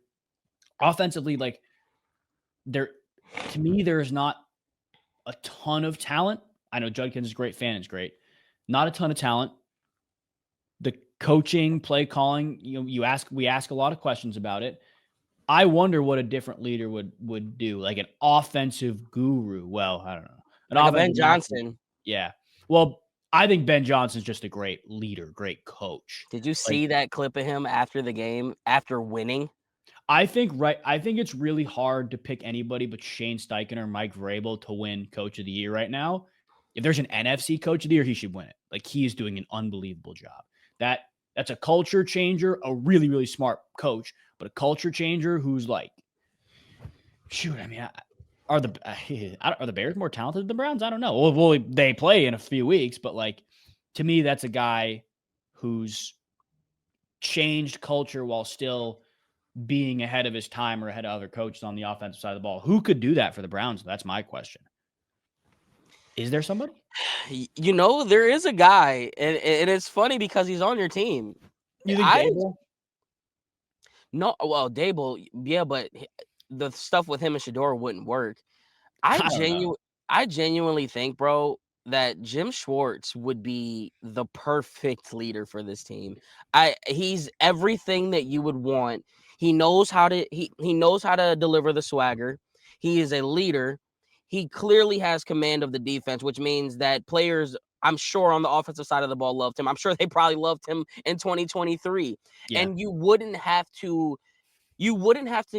Offensively, like to me, there's not a ton of talent. I know Judkins is a great fan. It's great. Not a ton of talent. The coaching, play calling, we ask a lot of questions about it. I wonder what a different leader would do, like an offensive guru. Well, I don't know. Like a Ben Johnson. Yeah. Well, I think Ben Johnson's just a great leader, great coach. Did you see that clip of him after the game, after winning? I think it's really hard to pick anybody but Shane Steichen or Mike Vrabel to win Coach of the Year right now. If there's an NFC Coach of the Year, he should win it. Like he is doing an unbelievable job. That's a culture changer, a really, really smart coach, but a culture changer who's like, shoot, I mean, are the Bears more talented than the Browns? I don't know. Well, they play in a few weeks, but like to me, that's a guy who's changed culture while still being ahead of his time or ahead of other coaches on the offensive side of the ball. Who could do that for the Browns? That's my question. Is there somebody? There is a guy, and it's funny because he's on your team. You think Dable? No, well, Dable, yeah, but the stuff with him and Shedeur wouldn't work. I genuinely think, bro, that Jim Schwartz would be the perfect leader for this team. He's everything that you would want. He knows how to he knows how to deliver the swagger. He is a leader. He clearly has command of the defense, which means that players, I'm sure, on the offensive side of the ball loved him. I'm sure they probably loved him in 2023. Yeah. And you wouldn't have to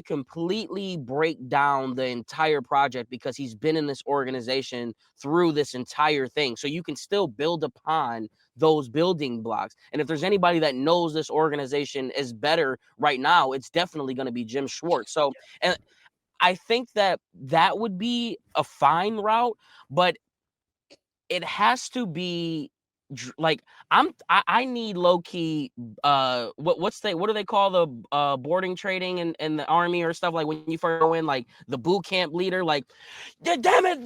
completely break down the entire project because he's been in this organization through this entire thing. So you can still build upon those building blocks. And if there's anybody that knows this organization is better right now, it's definitely going to be Jim Schwartz. So, and I think that would be a fine route, but it has to be like I need low key what do they call the boarding trading in the army or stuff, like when you first go in, like the boot camp leader, like damn it,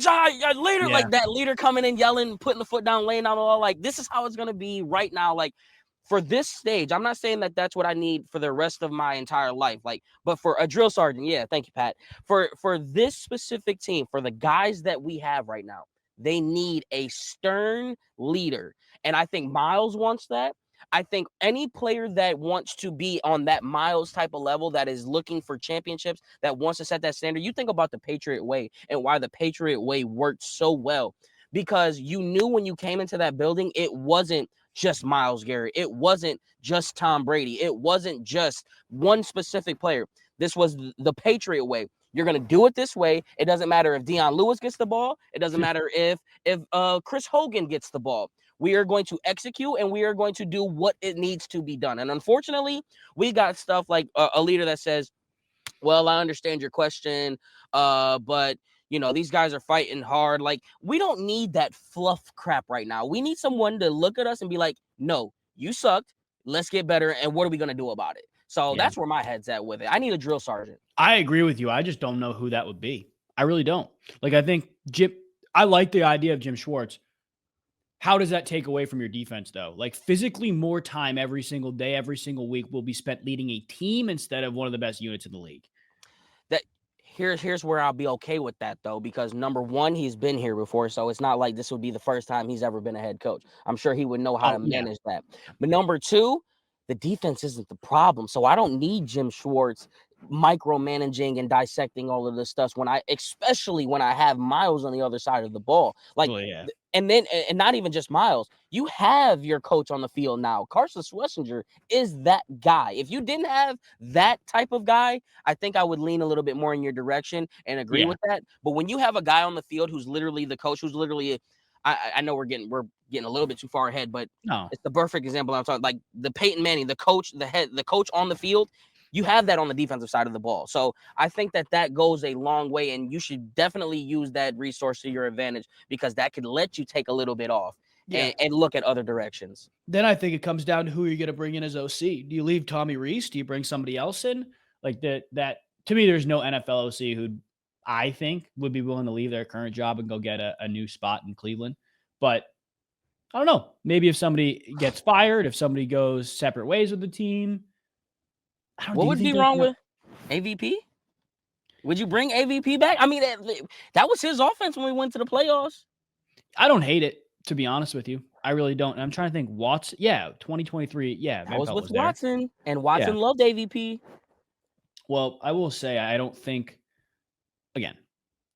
leader, yeah. Like that leader coming in yelling, putting the foot down, laying down the law. Like this is how it's gonna be right now. Like for this stage, I'm not saying that that's what I need for the rest of my entire life. Like, but for a drill sergeant, yeah, thank you, Pat. For this specific team, for the guys that we have right now, they need a stern leader. And I think Miles wants that. I think any player that wants to be on that Miles type of level, that is looking for championships, that wants to set that standard, you think about the Patriot way and why the Patriot way worked so well. Because you knew when you came into that building, it wasn't just Myles Garrett. It wasn't just Tom Brady. It wasn't just one specific player. This was the Patriot way. You're going to do it this way. It doesn't matter if Deion Lewis gets the ball. It doesn't matter if Chris Hogan gets the ball. We are going to execute, and we are going to do what it needs to be done. And unfortunately, we got stuff like a leader that says, well, I understand your question, but these guys are fighting hard. Like, we don't need that fluff crap right now. We need someone to look at us and be like, no, you sucked. Let's get better. And what are we going to do about it? So that's where my head's at with it. I need a drill sergeant. I agree with you. I just don't know who that would be. I really don't. Like, I think I like the idea of Jim Schwartz. How does that take away from your defense, though? Like, physically more time every single day, every single week will be spent leading a team instead of one of the best units in the league. Here's where I'll be okay with that, though, because number one, he's been here before, so it's not like this would be the first time he's ever been a head coach. I'm sure he would know how to manage that. But number two, the defense isn't the problem, so I don't need Jim Schwartz micromanaging and dissecting all of this stuff especially when I have Miles on the other side of the ball. Like, and not even just Miles. You have your coach on the field now. Carson Schlesinger is that guy. If you didn't have that type of guy, I think I would lean a little bit more in your direction and agree with that. But when you have a guy on the field who's literally the coach, who's literally I know we're getting a little bit too far ahead, but it's the perfect example I'm talking, like the Peyton Manning, the coach, the coach on the field. You have that on the defensive side of the ball. So I think that goes a long way, and you should definitely use that resource to your advantage, because that could let you take a little bit off and look at other directions. Then I think it comes down to who you're going to bring in as OC. Do you leave Tommy Rees? Do you bring somebody else in? Like that to me, there's no NFL OC who I think would be willing to leave their current job and go get a new spot in Cleveland. But I don't know. Maybe if somebody gets fired, if somebody goes separate ways with the team. What would be wrong with AVP? Would you bring AVP back? I mean, that was his offense when we went to the playoffs. I don't hate it, to be honest with you. I really don't. I'm trying to think. Watson, 2023. Yeah, that was with Watson, and Watson loved AVP. Well, I will say, I don't think. Again,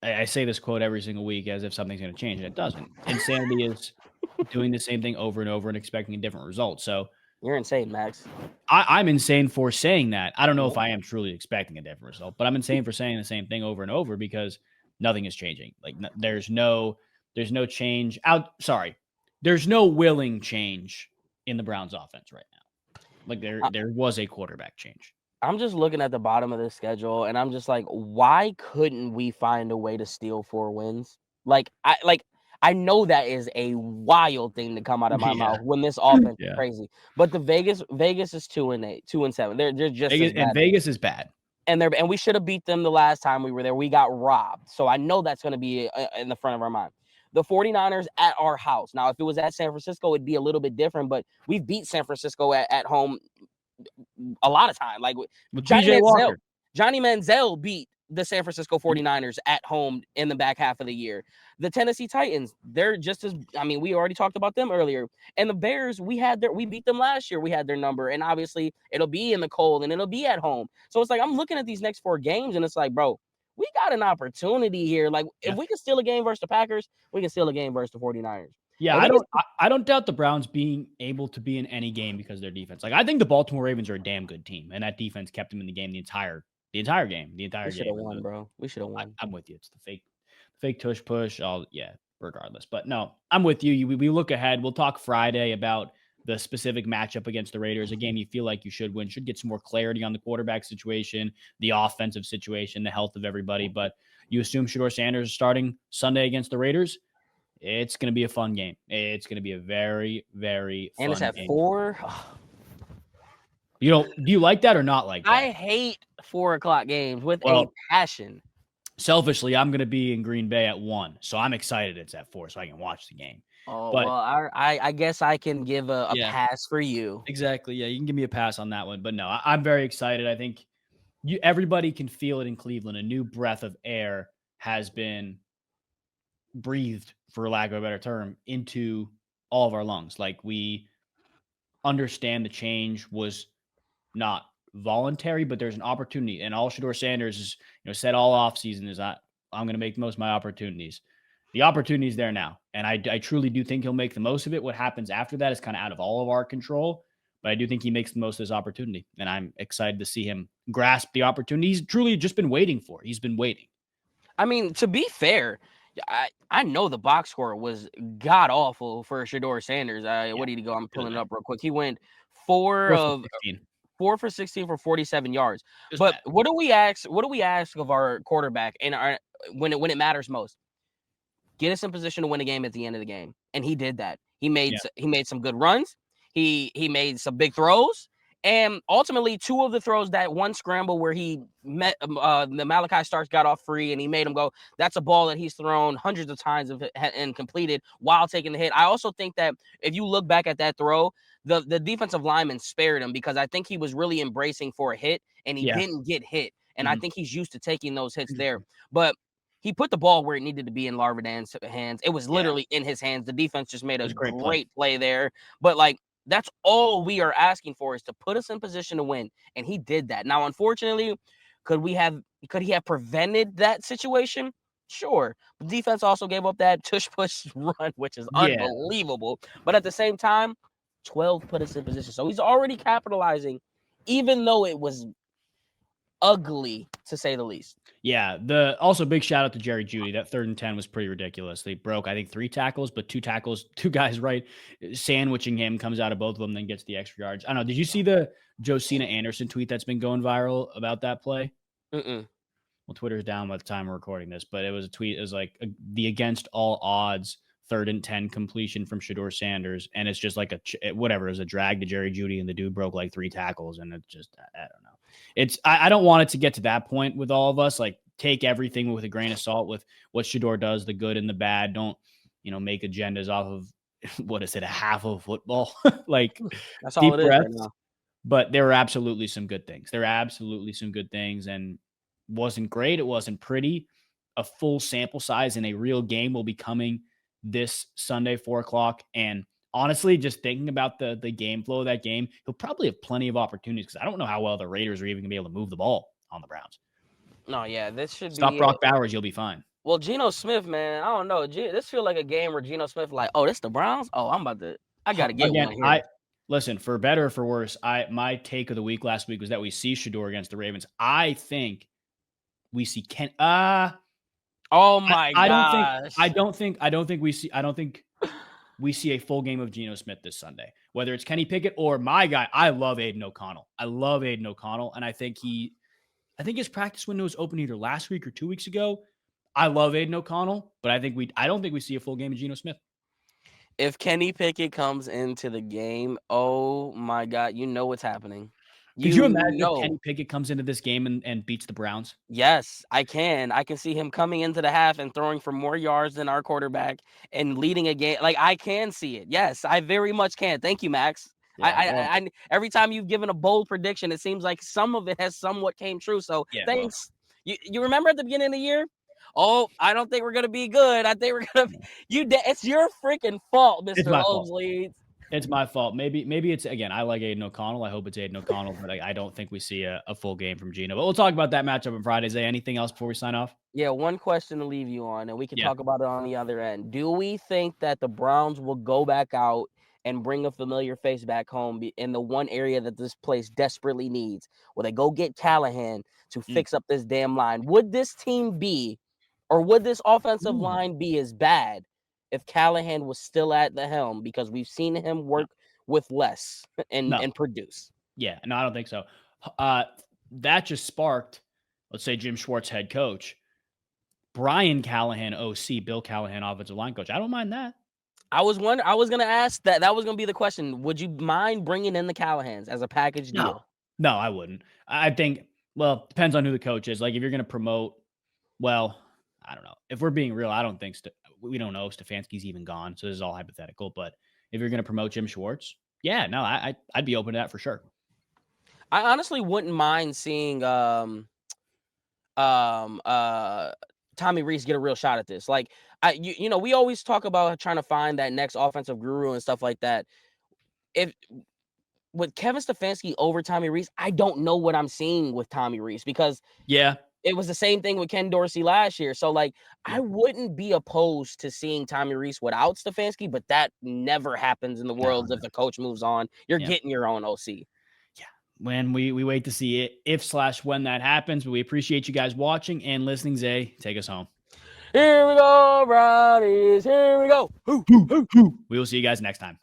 I say this quote every single week as if something's going to change, and it doesn't. Insanity is doing the same thing over and over and expecting a different result. So. You're insane, Max. I'm insane for saying that. I don't know if I am truly expecting a different result, but I'm insane for saying the same thing over and over because nothing is changing. Like there's no change there's no willing change in the Browns offense right now. Like there was a quarterback change. I'm just looking at the bottom of the schedule, and I'm just like, why couldn't we find a way to steal 4 wins? I know that is a wild thing to come out of my mouth when this offense is crazy. But the Vegas is 2-8, 2-7. They're just Vegas is bad. And we should have beat them the last time we were there. We got robbed. So I know that's going to be in the front of our mind. The 49ers at our house. Now, if it was at San Francisco, it'd be a little bit different, but we've beat San Francisco at home a lot of time. Like with Johnny Manziel beat the San Francisco 49ers at home in the back half of the year. The Tennessee Titans, they're just as, we already talked about them earlier. And the Bears, we beat them last year. We had their number. And obviously it'll be in the cold and it'll be at home. So it's like, I'm looking at these next 4 games and it's like, bro, we got an opportunity here. Like if we can steal a game versus the Packers, we can steal a game versus the 49ers. Yeah, I don't doubt the Browns being able to be in any game because of their defense. Like I think the Baltimore Ravens are a damn good team, and that defense kept them in the game the entire game. We should have won, bro. We should have won. I'm with you. It's the fake tush push. Regardless. But no, I'm with you. We look ahead. We'll talk Friday about the specific matchup against the Raiders, a game you feel like you should win, should get some more clarity on the quarterback situation, the offensive situation, the health of everybody. But you assume Shedeur Sanders is starting Sunday against the Raiders. It's going to be a fun game. It's going to be a very, very fun game. And it's at 4. Do you like that or not like that? I hate 4:00 games with a passion. Selfishly, I'm going to be in Green Bay at 1, so I'm excited it's at 4 so I can watch the game. Oh, But well, I guess I can give a yeah, pass for you. exactly. Yeah, you can give me a pass on that one. But no, I'm very excited. I think everybody can feel it in Cleveland. A new breath of air has been breathed, for lack of a better term, into all of our lungs. Like, we understand the change was not voluntary, but there's an opportunity. And all Shedeur Sanders is, said all offseason is, I'm going to make the most of my opportunities. The opportunity is there now. And I truly do think he'll make the most of it. What happens after that is kind of out of all of our control. But I do think he makes the most of his opportunity. And I'm excited to see him grasp the opportunity he's truly just been waiting for. He's been waiting. I mean, to be fair, I know the box score was god awful for Shedeur Sanders. Yeah, What did he go? I'm really pulling it bad. up real quick. He went four 4 for of 16. 4 for 16 for 47 yards. Just But bad. what do we ask? What do we ask of our quarterback in our when it matters most? Get us in position to win a game at the end of the game, and he did that. Yeah. He made some good runs. He made some big throws, and ultimately two of the throws, that one scramble where he met the Malachi Starks got off free and he made him go. That's a ball that he's thrown hundreds of times and completed while taking the hit. I also think that if you look back at that throw, the defensive lineman spared him because I think he was really embracing for a hit and he Yeah. didn't get hit. And I Mhm. think he's used to taking those hits there. Interesting. But he put the ball where it needed to be in Larvidan's hands. It was Yeah. literally in his hands. The defense just made It a was a great play. great play there. But like, that's all we are asking for, is to put us in position to win. And he did that. Now, unfortunately, could he have prevented that situation? Sure. But defense also gave up that tush push run, which is Yeah. unbelievable. But at the same time, 12 put us in position. So he's already capitalizing, even though it was ugly, to say the least. Yeah. Also big shout out to Jerry Jeudy. That 3rd and 10 was pretty ridiculous. They broke, I think, 3 tackles, but 2 tackles, 2 guys right, sandwiching him, comes out of both of them, then gets the extra yards. I don't know. Did you see the Josina Anderson tweet that's been going viral about that play? Mm-mm. Well, Twitter's down by the time we're recording this, but it was a tweet. It was like the against all odds 3rd and 10 completion from Shedeur Sanders. And it's just like whatever. It was a drag to Jerry Jeudy, and the dude broke like 3 tackles. And it's just, I don't know. I don't want it to get to that point with all of us. Like, take everything with a grain of salt with what Shedeur does, the good and the bad. Don't, make agendas off of, what is it, a half of football? Like, That's all deep it is right breaths. now. But there are absolutely some good things. There are absolutely some good things. And wasn't great. It wasn't pretty. A full sample size in a real game will be coming this Sunday, 4:00. And honestly, just thinking about the game flow of that game, he'll probably have plenty of opportunities, because I don't know how well the Raiders are even gonna be able to move the ball on the Browns. No, yeah, this should Stop be it. Brock Bowers, you'll be fine. Well, Geno Smith, man, I don't know. This feel like a game where Geno Smith, like, oh, this the Browns. Oh, I gotta get Again, one here. listen, for better or for worse, my take of the week last week was that we see Shedeur against the Ravens. I think we see Oh my I don't think gosh. we see a full game of Geno Smith this Sunday, whether it's Kenny Pickett or my guy. I love Aiden O'Connell. And I think his practice window was open either last week or 2 weeks ago. I love Aiden O'Connell, but I don't think we see a full game of Geno Smith. If Kenny Pickett comes into the game, oh my God, you know what's happening. Could you imagine if know. Kenny Pickett comes into this game and beats the Browns? Yes, I can. I can see him coming into the half and throwing for more yards than our quarterback and leading a game. Like, I can see it. Yes, I very much can. Thank you, Max. Yeah, well, Every time you've given a bold prediction, it seems like some of it has somewhat came true. So yeah, well, thanks. You remember at the beginning of the year? Oh, I don't think we're gonna be good. I think we're gonna be it's your freaking fault, it's Mr. my fault. Mosley. It's my fault. Maybe it's, again, I like Aiden O'Connell. I hope it's Aiden O'Connell, but I don't think we see a full game from Geno. But we'll talk about that matchup on Friday. Zay, anything else before we sign off? Yeah, one question to leave you on, and we can Yeah. talk about it on the other end. Do we think that the Browns will go back out and bring a familiar face back home in the one area that this place desperately needs? Will they go get Callahan to fix up this damn line? Would this team be, or would this offensive Ooh. line be as bad if Callahan was still at the helm? Because we've seen him work with less and No. produce. Yeah, no, I don't think so. That just sparked, let's say, Jim Schwartz, head coach, Brian Callahan, OC, Bill Callahan, offensive line coach. I don't mind that. I was gonna ask that. That was gonna be the question. Would you mind bringing in the Callahans as a package deal? No, I wouldn't. I think, well, depends on who the coach is. Like, if you're going to promote, well, I don't know. If we're being real, I don't think we don't know if Stefanski's even gone. So this is all hypothetical. But if you're going to promote Jim Schwartz, yeah, no, I'd be open to that for sure. I honestly wouldn't mind seeing Tommy Rees get a real shot at this. Like, you know, we always talk about trying to find that next offensive guru and stuff like that. If with Kevin Stefanski over Tommy Rees, I don't know what I'm seeing with Tommy Rees, because it was the same thing with Ken Dorsey last year. So, like, I wouldn't be opposed to seeing Tommy Rees without Stefanski, but that never happens in the world. If the coach moves on, you're getting your own OC. Yeah. When we wait to see it, if/when that happens. But we appreciate you guys watching and listening. Zay, take us home. Here we go, Brownies. Here we go. We will see you guys next time.